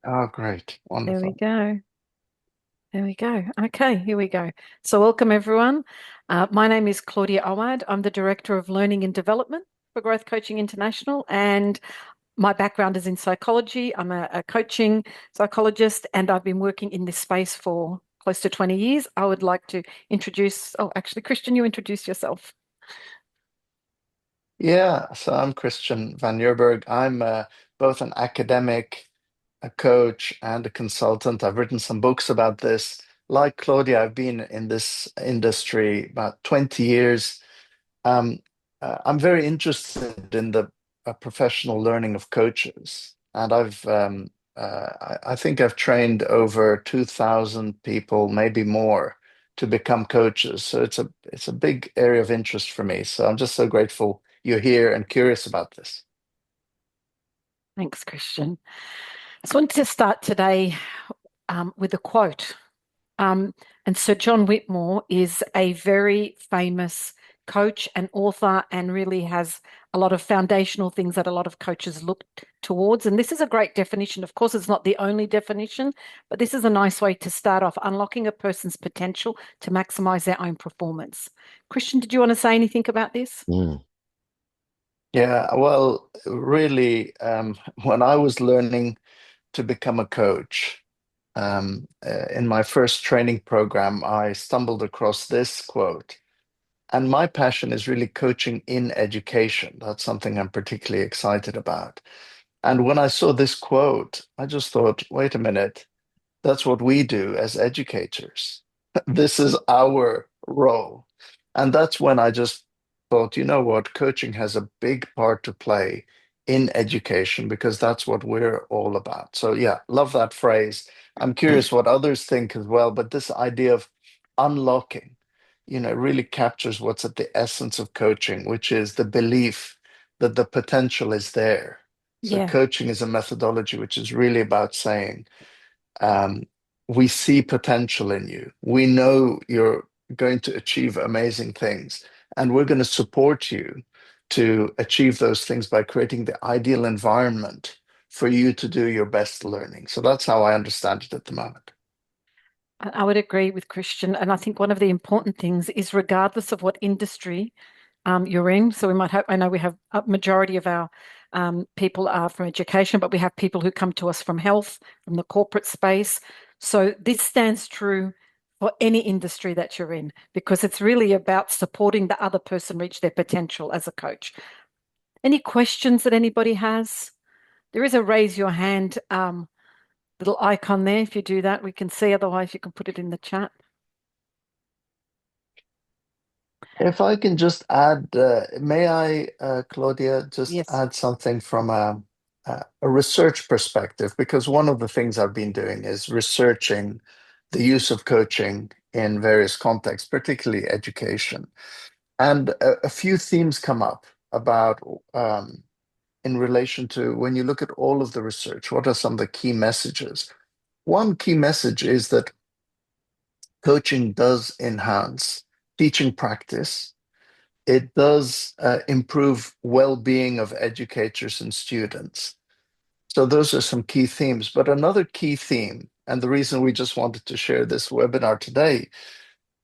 Oh, great. There we Wonderful. go. There we go. Okay, here we go. So, welcome everyone. My name is Claudia Awad. I'm the Director of Learning and Development for Growth Coaching International, and my background is in psychology. I'm a coaching psychologist, and I've been working in this space for close to 20 years. I would like to actually, Christian, you introduce yourself. Yeah, so I'm Christian van Nierberg. I'm both an academic, a coach, and a consultant. I've written some books about this. Like Claudia, I've been in this industry about 20 years. Um, I'm very interested in the professional learning of coaches, and I think I've trained over 2,000 people, maybe more, to become coaches. So it's a big area of interest for me. So I'm just so grateful you're here and curious about this. Thanks, Christian. I just wanted to start today with a quote. Um, and Sir John Whitmore is a very famous coach and author and really has a lot of foundational things that a lot of coaches look towards. And this is a great definition. Of course, it's not the only definition, but this is a nice way to start off unlocking a person's potential to maximize their own performance. Christian, did you want to say anything about this? Mm. Yeah, well, really, when I was learning to become a coach, in my first training program, I stumbled across this quote. And my passion is really coaching in education. That's something I'm particularly excited about. And when I saw this quote, I just thought, wait a minute, that's what we do as educators. This is our role. And that's when I just thought, you know what, coaching has a big part to play in education because that's what we're all about. So, yeah, love that phrase. I'm curious what others think as well, but this idea of unlocking, really captures what's at the essence of coaching, which is the belief that the potential is there. So, Yeah. coaching is a methodology which is really about saying, um, we see potential in you. We know you're going to achieve amazing things, and we're going to support you to achieve those things by creating the ideal environment for you to do your best learning. So that's how I understand it at the moment. I would agree with Christian. And I think one of the important things is regardless of what industry you're in. So we might have, I know we have a majority of our people are from education, but we have people who come to us from health, from the corporate space. So this stands true for any industry that you're in because it's really about supporting the other person reach their potential as a coach. Any questions that anybody has? There is a raise your hand little icon there. If you do that, we can see. Otherwise, you can put it in the chat. If I can just add, may I, Claudia, just Yes. add something from a research perspective? Because one of the things I've been doing is researching the use of coaching in various contexts, particularly education. And a few themes come up about in relation to when you look at all of the research, what are some of the key messages? One key message is that coaching does enhance teaching practice. It does improve well-being of educators and students. So those are some key themes. But another key theme, and the reason we just wanted to share this webinar today,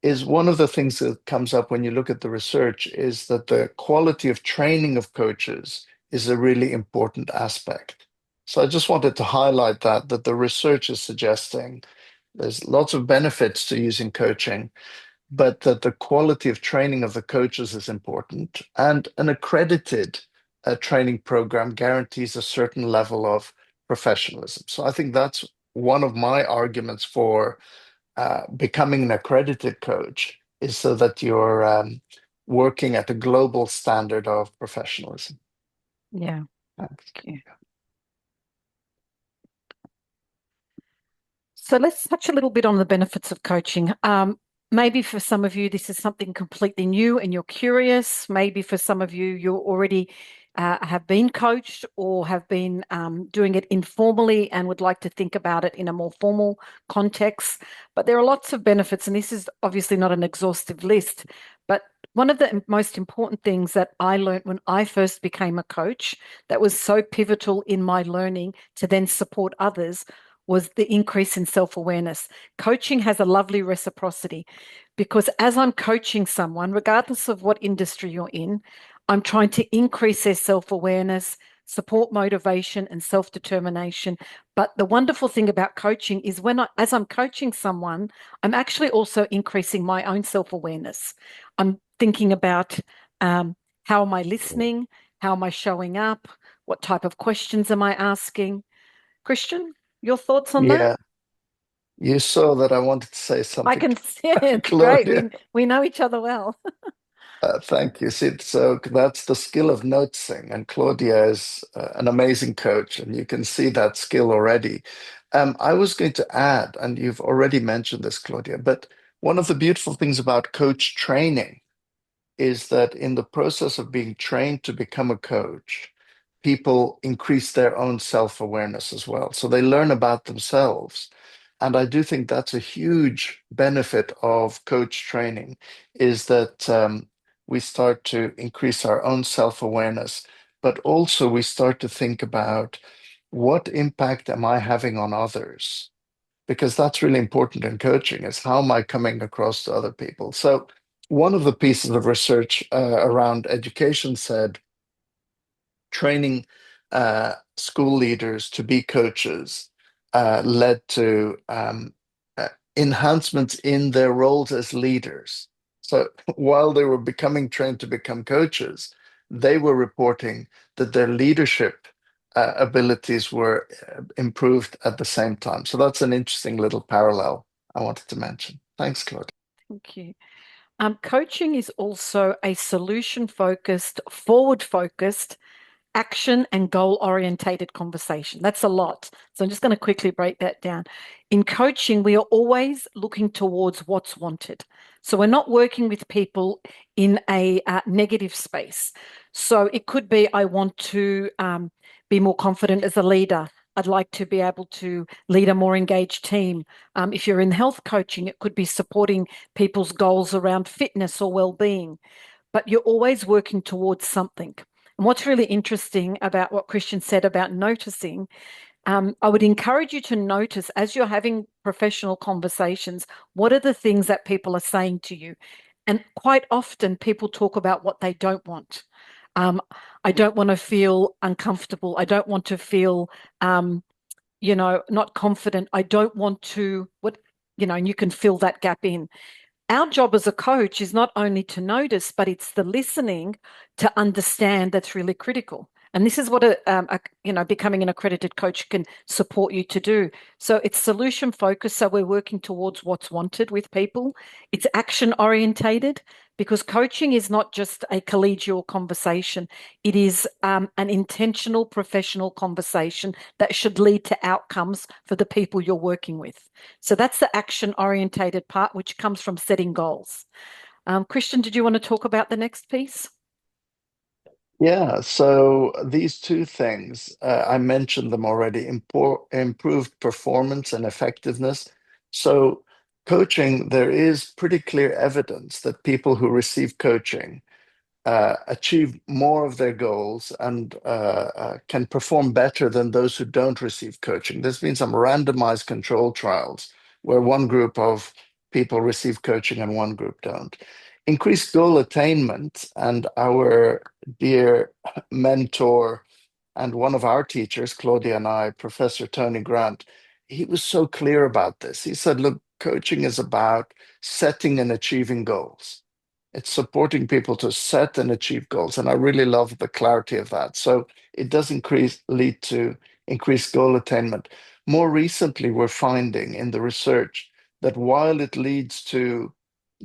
is one of the things that comes up when you look at the research is that the quality of training of coaches is a really important aspect. So I just wanted to highlight that the research is suggesting there's lots of benefits to using coaching, but that the quality of training of the coaches is important. And an accredited training program guarantees a certain level of professionalism. So I think that's one of my arguments for becoming an accredited coach is so that you're working at a global standard of professionalism. Yeah. Thanks. Thank you. So let's touch a little bit on the benefits of coaching. Maybe for some of you, this is something completely new and you're curious. Maybe for some of you, you already have been coached or have been doing it informally and would like to think about it in a more formal context. But there are lots of benefits, and this is obviously not an exhaustive list. But one of the most important things that I learned when I first became a coach that was so pivotal in my learning to then support others was the increase in self-awareness. Coaching has a lovely reciprocity because as I'm coaching someone, regardless of what industry you're in, I'm trying to increase their self-awareness, support motivation and self-determination. But the wonderful thing about coaching is as I'm coaching someone, I'm actually also increasing my own self-awareness. I'm thinking about how am I listening? How am I showing up? What type of questions am I asking? Christian, your thoughts on that? Yeah, you saw that I wanted to say I something can see it. to It's great. Claudia. We know each other well. Thank you. See, so that's the skill of noticing, and Claudia is an amazing coach, and you can see that skill already. I was going to add, and you've already mentioned this, Claudia, but one of the beautiful things about coach training is that in the process of being trained to become a coach, people increase their own self-awareness as well. So they learn about themselves. And I do think that's a huge benefit of coach training is that we start to increase our own self-awareness, but also we start to think about what impact am I having on others? Because that's really important in coaching is how am I coming across to other people? So one of the pieces of research around education said training school leaders to be coaches led to enhancements in their roles as leaders. So while they were becoming trained to become coaches, they were reporting that their leadership abilities were improved at the same time. So that's an interesting little parallel I wanted to mention. Thanks, Claude. Thank you. Coaching is also a solution focused, forward focused, action and goal orientated conversation. That's a lot. So I'm just going to quickly break that down. In coaching, we are always looking towards what's wanted. So we're not working with people in a negative space. So it could be, I want to be more confident as a leader. I'd like to be able to lead a more engaged team. If you're in health coaching, it could be supporting people's goals around fitness or well-being, but you're always working towards something. And what's really interesting about what Christian said about noticing, I would encourage you to notice as you're having professional conversations, what are the things that people are saying to you? And quite often people talk about what they don't want. Um, I don't want to feel uncomfortable. I don't want to feel, not confident. I don't want to, and you can fill that gap in. Our job as a coach is not only to notice, but it's the listening to understand that's really critical. And this is what becoming an accredited coach can support you to do. So it's solution focused. So we're working towards what's wanted with people. It's action orientated because coaching is not just a collegial conversation. It is an intentional professional conversation that should lead to outcomes for the people you're working with. So that's the action orientated part, which comes from setting goals. Christian, did you want to talk about the next piece? Yeah, so these two things, I mentioned them already, improved performance and effectiveness. So, coaching, there is pretty clear evidence that people who receive coaching achieve more of their goals and can perform better than those who don't receive coaching. There's been some randomized control trials where one group of people receive coaching and one group don't. Increased goal attainment, and our dear mentor and one of our teachers, Claudia and I, Professor Tony Grant, he was so clear about this. He said, look, coaching is about setting and achieving goals. It's supporting people to set and achieve goals. And I really love the clarity of that. So it does lead to increased goal attainment. More recently, we're finding in the research that while it leads to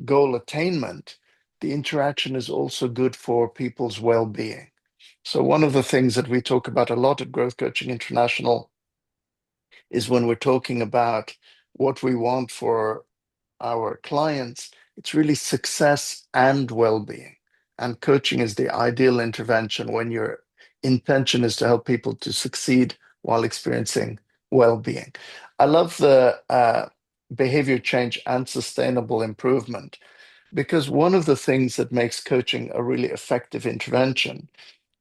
goal attainment, the interaction is also good for people's well-being. So one of the things that we talk about a lot at Growth Coaching International is when we're talking about what we want for our clients, it's really success and well-being. And coaching is the ideal intervention when your intention is to help people to succeed while experiencing well-being. I love the behavior change and sustainable improvement. because one of the things that makes coaching a really effective intervention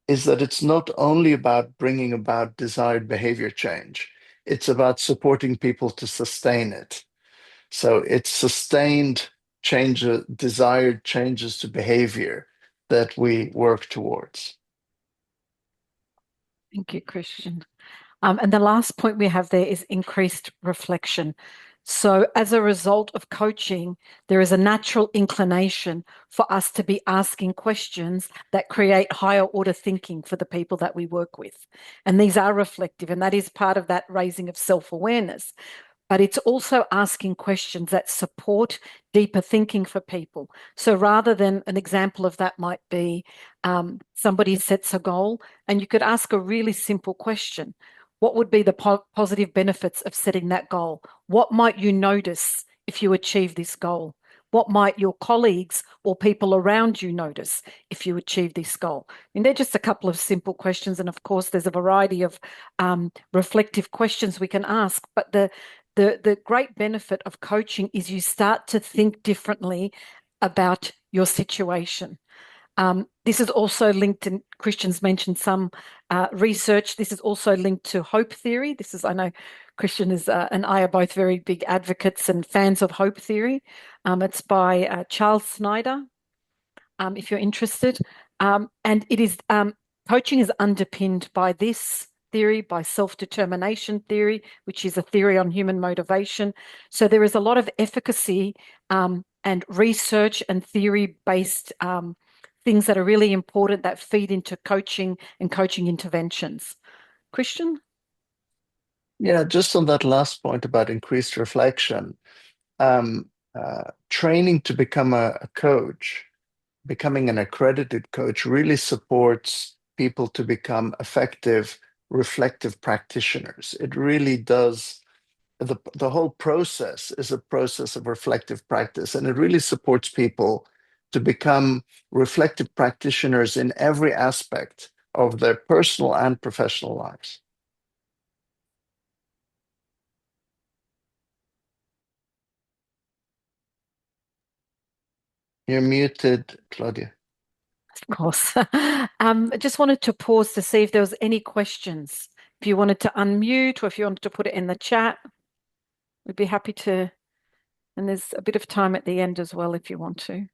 is that it's not only about bringing about desired behavior change, it's about supporting people to sustain it. So it's sustained change, desired changes to behavior that we work towards. Thank you, Christian. And the last point we have there is increased reflection. So, as a result of coaching, there is a natural inclination for us to be asking questions that create higher order thinking for the people that we work with. And these are reflective, and that is part of that raising of self awareness, but it's also asking questions that support deeper thinking for people. So rather than an example of that might be somebody sets a goal, and you could ask a really simple question. What would be the positive benefits of setting that goal? What might you notice if you achieve this goal? What might your colleagues or people around you notice if you achieve this goal? I mean, they're just a couple of simple questions. And of course, there's a variety of reflective questions we can ask. But the great benefit of coaching is you start to think differently about your situation. This is also linked, and Christian's mentioned some research. This is also linked to hope theory. This is, I know Christian is and I are both very big advocates and fans of hope theory. It's by Charles Snyder, if you're interested. And it is coaching is underpinned by this theory, by self-determination theory, which is a theory on human motivation. So there is a lot of efficacy and research and theory-based things that are really important that feed into coaching and coaching interventions. Christian? Yeah, just on that last point about increased reflection, training to become a coach, becoming an accredited coach really supports people to become effective, reflective practitioners. It really does. The whole process is a process of reflective practice, and it really supports people to become reflective practitioners in every aspect of their personal and professional lives. You're muted, Claudia. Of course. I just wanted to pause to see if there was any questions. If you wanted to unmute or if you wanted to put it in the chat, we'd be happy to. And there's a bit of time at the end as well if you want to.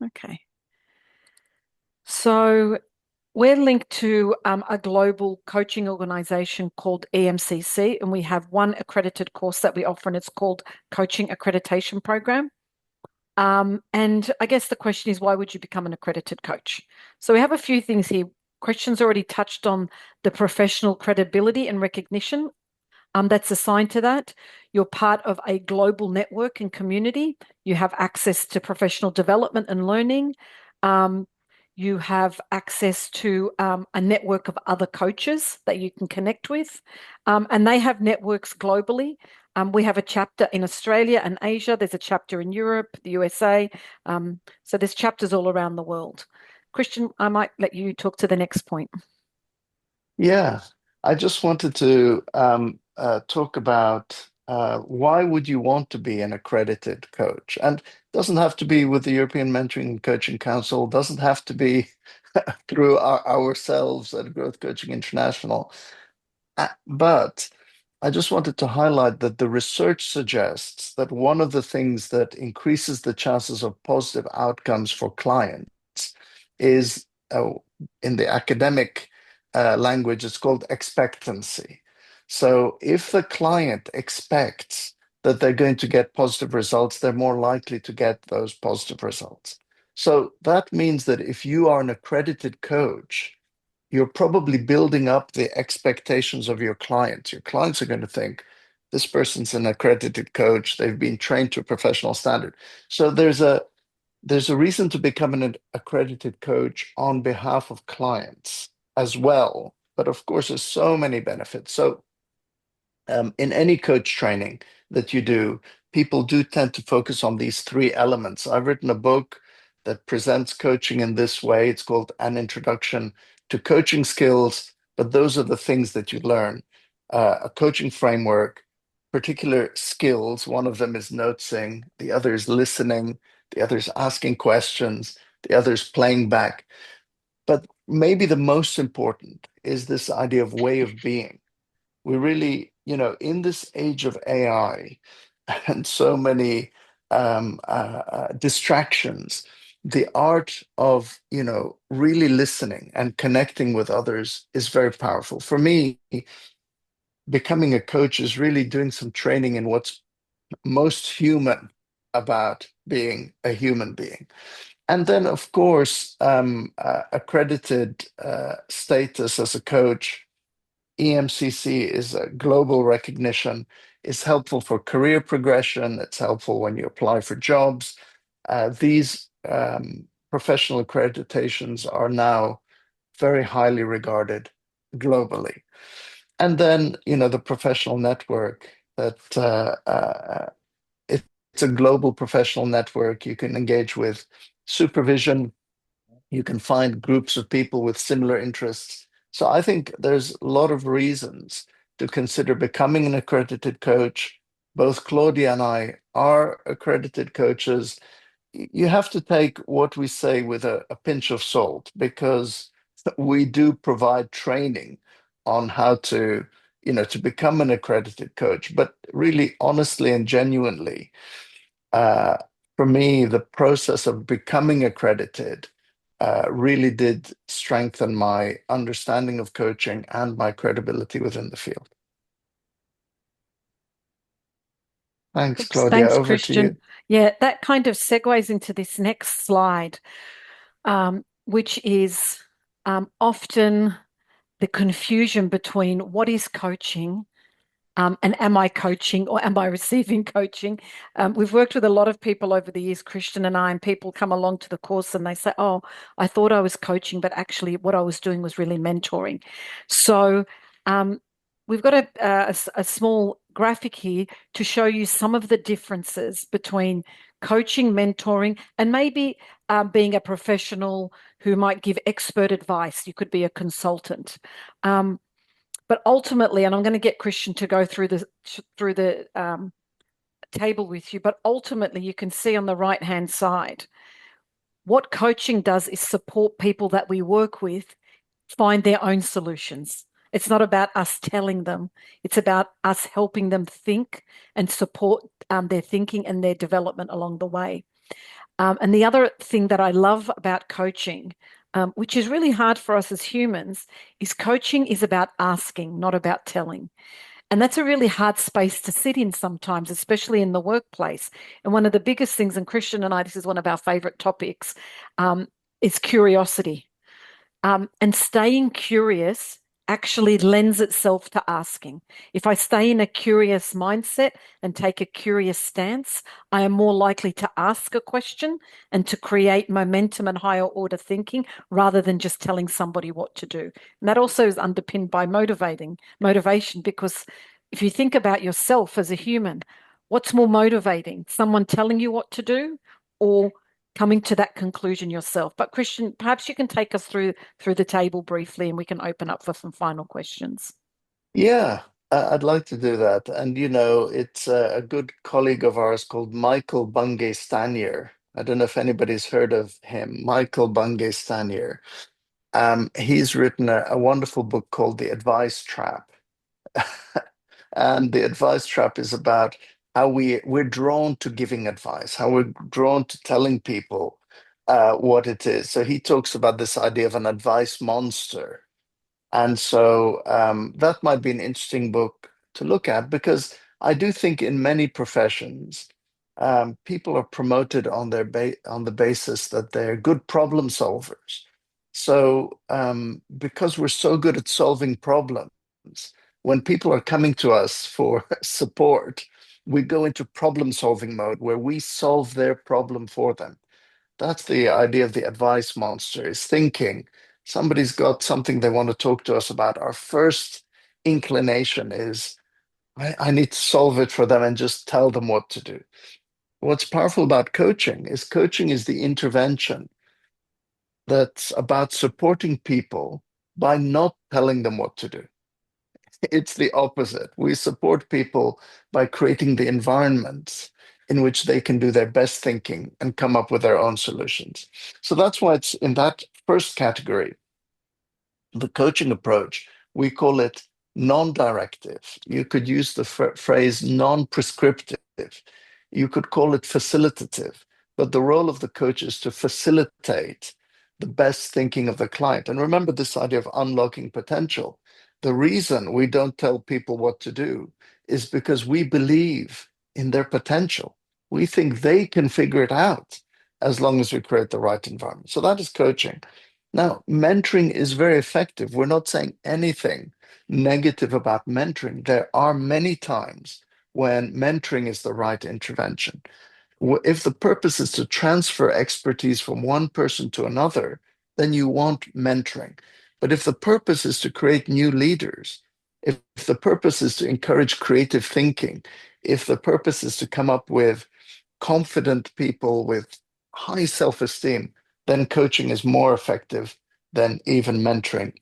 Okay. So we're linked to a global coaching organization called EMCC, and we have one accredited course that we offer, and it's called Coaching Accreditation Program. And I guess the question is, why would you become an accredited coach? So we have a few things here. Questions already touched on the professional credibility and recognition that's assigned to that. You're part of a global network and community. You have access to professional development and learning. Um, you have access to a network of other coaches that you can connect with, and they have networks globally. We have a chapter in Australia and Asia. There's a chapter in Europe, the USA. So there's chapters all around the world. Christian, I might let you talk to the next point. Yeah, I just wanted to talk about why would you want to be an accredited coach? And it doesn't have to be with the European Mentoring and Coaching Council, doesn't have to be through ourselves at Growth Coaching International. But I just wanted to highlight that the research suggests that one of the things that increases the chances of positive outcomes for clients is, in the academic language, it's called expectancy. So if the client expects that they're going to get positive results, they're more likely to get those positive results. So that means that if you are an accredited coach, you're probably building up the expectations of your clients. Your clients are going to think, this person's an accredited coach, they've been trained to a professional standard. So there's a reason to become an accredited coach on behalf of clients as well. But of course, there's so many benefits. So in any coach training that you do, people do tend to focus on these three elements. I've written a book that presents coaching in this way. It's called An Introduction to Coaching Skills, but those are the things that you learn. A coaching framework, particular skills. One of them is noticing, the other is listening, the other is asking questions, the other is playing back. But maybe the most important is this idea of way of being. We really, in this age of AI and so many distractions, the art of, really listening and connecting with others is very powerful. For me, becoming a coach is really doing some training in what's most human about being a human being. And then, of course, accredited status as a coach, EMCC is a global recognition, is helpful for career progression. It's helpful when you apply for jobs. These professional accreditations are now very highly regarded globally. And then, the professional network that it's a global professional network. You can engage with supervision. You can find groups of people with similar interests. So I think there's a lot of reasons to consider becoming an accredited coach. Both Claudia and I are accredited coaches. You have to take what we say with a pinch of salt because we do provide training on how to become an accredited coach. But really, honestly and genuinely, uh, for me, the process of becoming accredited really did strengthen my understanding of coaching and my credibility within the field. Thanks, Thanks, Claudia. thanks, Over to Christian. you. Yeah, that kind of segues into this next slide, which is often the confusion between what is coaching and am I coaching or am I receiving coaching? We've worked with a lot of people over the years, Christian and I, and people come along to the course and they say, oh, I thought I was coaching, but actually what I was doing was really mentoring. So we've got a small graphic here to show you some of the differences between coaching, mentoring, and maybe being a professional who might give expert advice. You could be a consultant. But ultimately, and I'm going to get Christian to go through the table with you, but ultimately you can see on the right-hand side, what coaching does is support people that we work with find their own solutions. It's not about us telling them. It's about us helping them think and support their thinking and their development along the way. And the other thing that I love about coaching, which is really hard for us as humans, is coaching is about asking, not about telling. And that's a really hard space to sit in sometimes, especially in the workplace. And one of the biggest things, and Christian and I, this is one of our favorite topics, is curiosity. And staying curious actually lends itself to asking. If I stay in a curious mindset and take a curious stance, I am more likely to ask a question and to create momentum and higher order thinking rather than just telling somebody what to do. And that also is underpinned by motivation, because if you think about yourself as a human, what's more motivating? Someone telling you what to do or coming to that conclusion yourself? But Christian, perhaps you can take us through the table briefly and we can open up for some final questions. Yeah, I'd like to do that. And it's a good colleague of ours called Michael Bungay Stanier. I don't know if anybody's heard of him, Michael Bungay Stanier. He's written a wonderful book called The Advice Trap. And the advice trap is about how we're drawn to giving advice, how we're drawn to telling people what it is. So he talks about this idea of an advice monster. And so that might be an interesting book to look at because I do think in many professions, people are promoted on on the basis that they're good problem solvers. So because we're so good at solving problems, when people are coming to us for support, we go into problem solving mode where we solve their problem for them. That's the idea of the advice monster, is thinking somebody's got something they want to talk to us about. Our first inclination is, I need to solve it for them and just tell them what to do. What's powerful about coaching is the intervention that's about supporting people by not telling them what to do. It's the opposite. We support people by creating the environments in which they can do their best thinking and come up with their own solutions. So that's why it's in that first category, the coaching approach, we call it non-directive. You could use the phrase non-prescriptive. You could call it facilitative. But the role of the coach is to facilitate the best thinking of the client. And remember this idea of unlocking potential. The reason we don't tell people what to do is because we believe in their potential. We think they can figure it out as long as we create the right environment. So that is coaching. Now, mentoring is very effective. We're not saying anything negative about mentoring. There are many times when mentoring is the right intervention. If the purpose is to transfer expertise from one person to another, then you want mentoring. But if the purpose is to create new leaders, if the purpose is to encourage creative thinking, if the purpose is to come up with confident people with high self-esteem, then coaching is more effective than even mentoring.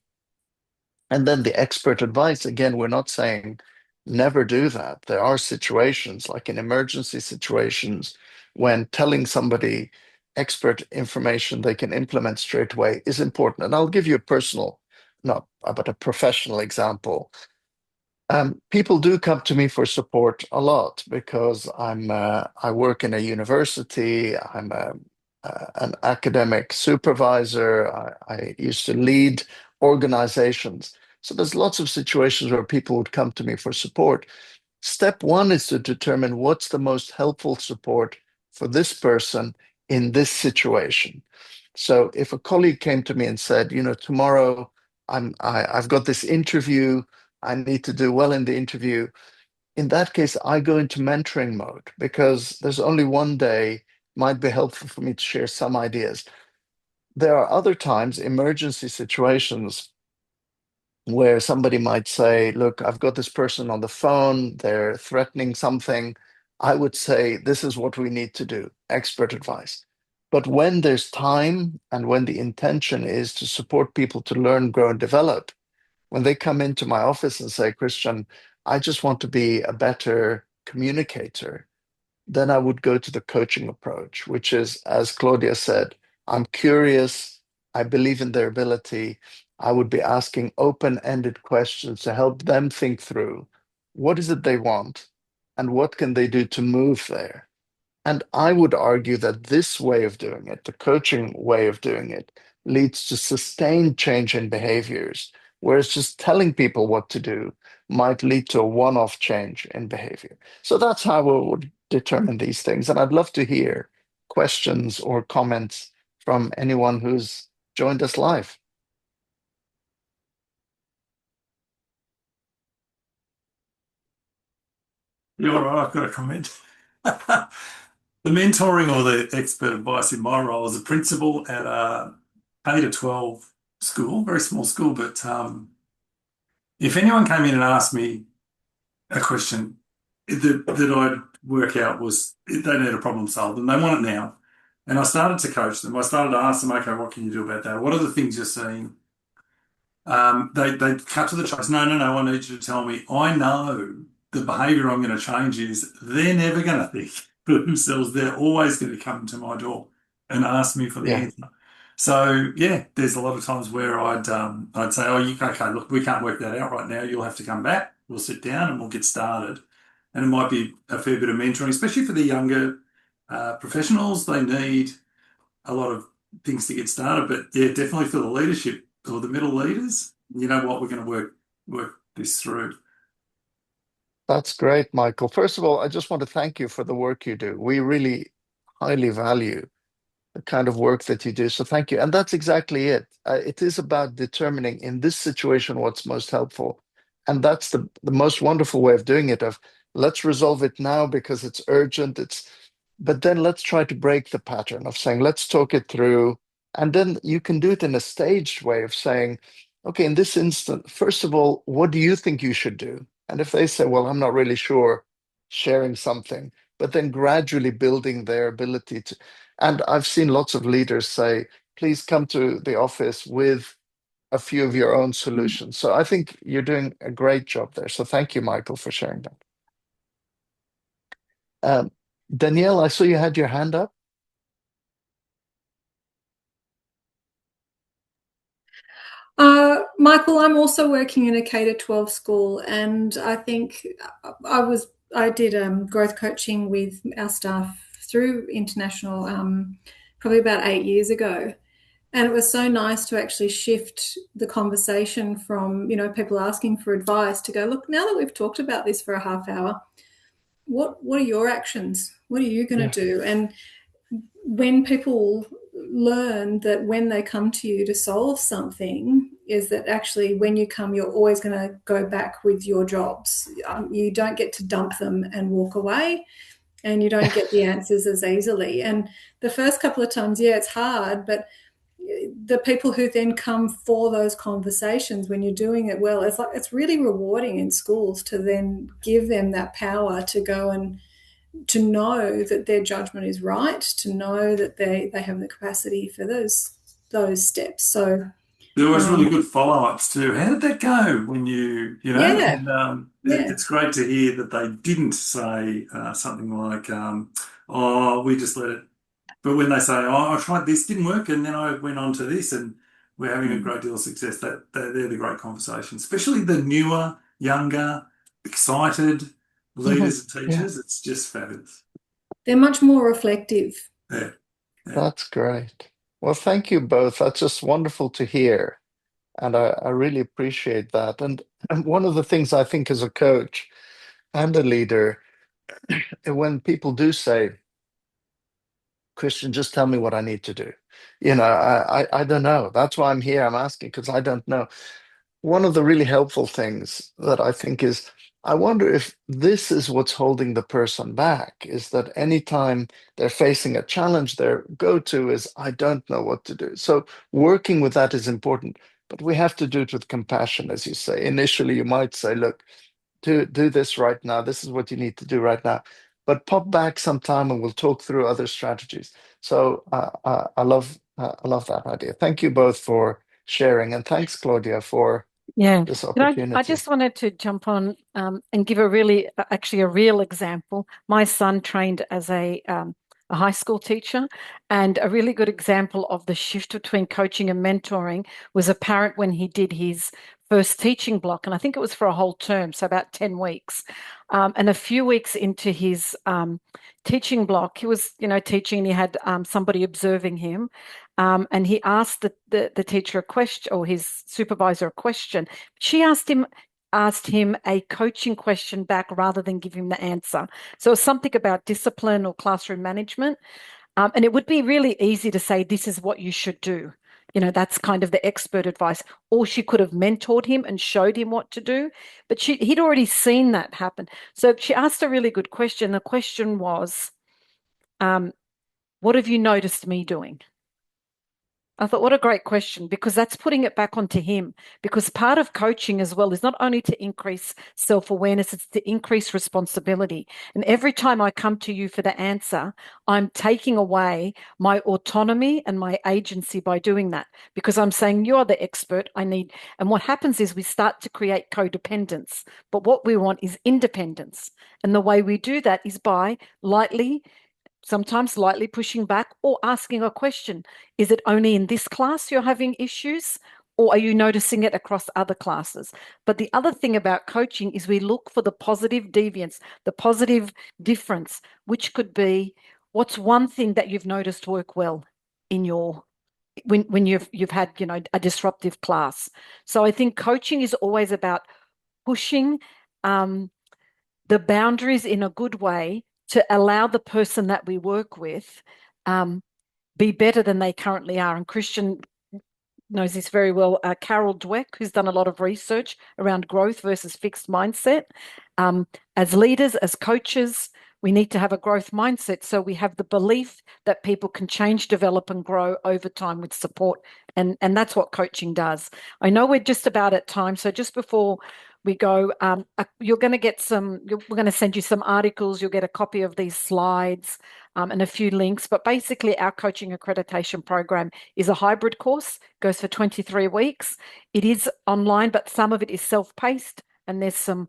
And then the expert advice, again, we're not saying never do that. There are situations, like in emergency situations, when telling somebody expert information they can implement straight away is important. And I'll give you a personal, not but a professional example. People do come to me for support a lot because I work in a university. An academic supervisor. I used to lead organizations. So there's lots of situations where people would come to me for support. Step one is to determine what's the most helpful support for this person in this situation. So if a colleague came to me and said, tomorrow I've got this interview, I need to do well in the interview. In that case, I go into mentoring mode because there's only one day. It might be helpful for me to share some ideas. There are other times, emergency situations, where somebody might say, look, I've got this person on the phone, they're threatening something. I would say, this is what we need to do, expert advice. But when there's time and when the intention is to support people to learn, grow, and develop, when they come into my office and say, Christian, I just want to be a better communicator, then I would go to the coaching approach, which is, as Claudia said, I'm curious, I believe in their ability. I would be asking open-ended questions to help them think through what is it they want and what can they do to move there. And I would argue that this way of doing it, the coaching way of doing it, leads to sustained change in behaviors, whereas just telling people what to do might lead to a one-off change in behavior. So that's how we would determine these things. And I'd love to hear questions or comments from anyone who's joined us live. Yeah, all right, I've got a comment. The mentoring or the expert advice in my role as a principal at a K to 12 school, very small school, but if anyone came in and asked me a question that I'd work out was they need a problem solved and they want it now. And I started to coach them. I started to ask them, okay, what can you do about that? What are the things you're seeing? They cut to the chase. No, no, no. I need you to tell me. I know the behaviour I'm going to change is they're never going to think for themselves. They're always going to come to my door and ask me for the Yeah, answer. So yeah, there's a lot of times where I'd say, oh, okay, look, we can't work that out right now. You'll have to come back. We'll sit down and we'll get started. And it might be a fair bit of mentoring, especially for the younger professionals. They need a lot of things to get started. But yeah, definitely for the leadership or the middle leaders, you know what, we're going to work this through. that's great, Michael. First of all, I just want to thank you for the work you do. We really highly value the kind of work that you do. So thank you. And that's exactly it. It is about determining in this situation what's most helpful. And that's the most wonderful way of doing it, of let's resolve it now because it's urgent. But then let's try to break the pattern of saying, let's talk it through. And then you can do it in a staged way of saying, okay, in this instant, first of all, what do you think you should do? And if they say, well, I'm not really sure, sharing something, but then gradually building their ability to. And I've seen lots of leaders say, please come to the office with a few of your own solutions. So I think you're doing a great job there. So thank you, Michael, for sharing that. Um, Danielle, I saw you had your hand up. Michael, I'm also working in a K-12 school, and I think I did growth coaching with our staff through international probably about 8 years ago. And it was so nice to actually shift the conversation from, people asking for advice to go, look, now that we've talked about this for a half hour, what are your actions? What are you going to Yeah. do? And when people learn that when they come to you to solve something, is that actually when you come, you're always going to go back with your jobs. You don't get to dump them and walk away, and you don't get the answers as easily. And the first couple of times, yeah, it's hard, but the people who then come for those conversations when you're doing it well, it's really rewarding in schools to then give them that power to go and to know that their judgment is right, to know that they have the capacity for those steps. So There was really good follow-ups too. How did that go when yeah, and yeah. it's great to hear that they didn't say something like, oh, we just let it. But when they say, oh, I tried this, didn't work, and then I went on to this, and we're having a Mm. great deal of success, they're the great conversations, especially the newer, younger, excited Mhm. leaders and Yeah, teachers. It's just fabulous. They're much more reflective. Yeah, yeah. that's great. Well, thank you both. That's just wonderful to hear. And I really appreciate that. And one of the things I think as a coach and a leader, when people do say, Christian, just tell me what I need to do. I don't know. That's why I'm here. I'm asking because I don't know. One of the really helpful things that I think is, I wonder if this is what's holding the person back, is that anytime they're facing a challenge, their go-to is, I don't know what to do. So working with that is important, but we have to do it with compassion, as you say. Initially, you might say, look, do this right now. This is what you need to do right now. But pop back sometime and we'll talk through other strategies. So I love that idea. Thank you both for sharing, and thanks, Claudia, for Yeah, this I opportunity. just wanted to jump on and give actually a real example. My son trained as a high school teacher, and a really good example of the shift between coaching and mentoring was apparent when he did his first teaching block, and I think it was for a whole term, so about 10 weeks. And a few weeks into his teaching block, he was, teaching, and he had somebody observing him. And he asked the teacher a question, or his supervisor a question. She asked him a coaching question back rather than give him the answer. So it's something about discipline or classroom management. And it would be really easy to say, this is what you should do. That's kind of the expert advice. Or she could have mentored him and showed him what to do. But he'd already seen that happen. So she asked a really good question. The question was, what have you noticed me doing? I thought, what a great question, because that's putting it back onto him. Because part of coaching as well is not only to increase self-awareness, it's to increase responsibility. And every time I come to you for the answer, I'm taking away my autonomy and my agency by doing that, because I'm saying, you're the expert. And what happens is we start to create codependence. But what we want is independence. And the way we do that is by sometimes lightly pushing back or asking a question. Is it only in this class you're having issues? Or are you noticing it across other classes? But the other thing about coaching is we look for the positive deviance, the positive difference, which could be, what's one thing that you've noticed work well in your when you've had, a disruptive class. So I think coaching is always about pushing the boundaries in a good way to allow the person that we work with be better than they currently are. And Christian knows this very well. Carol Dweck, who's done a lot of research around growth versus fixed mindset. As leaders, as coaches, we need to have a growth mindset. So we have the belief that people can change, develop, and grow over time with support. And that's what coaching does. I know we're just about at time. So just before we go, you're going to get we're going to send you some articles. You'll get a copy of these slides and a few links. But basically, our coaching accreditation program is a hybrid course, goes for 23 weeks. It is online, but some of it is self-paced, and there's some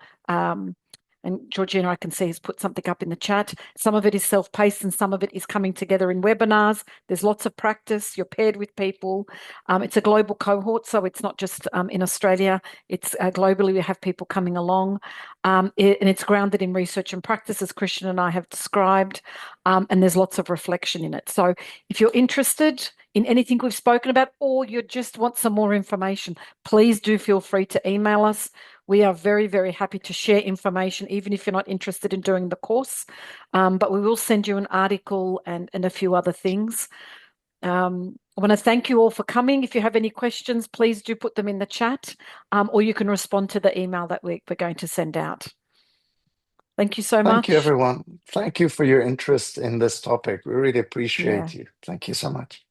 and Georgina, I can see, has put something up in the chat. Some of it is self-paced and some of it is coming together in webinars. There's lots of practice. You're paired with people. It's a global cohort, so it's not just in Australia. It's globally, we have people coming along. And it's grounded in research and practice, as Christian and I have described. And there's lots of reflection in it. So if you're interested in anything we've spoken about, or you just want some more information, please do feel free to email us. We are very, very happy to share information, even if you're not interested in doing the course. But we will send you an article and a few other things. I want to thank you all for coming. If you have any questions, please do put them in the chat, or you can respond to the email that we're going to send out. Thank you so much. Thank you, everyone. Thank you for your interest in this topic. We really appreciate you. Thank you so much.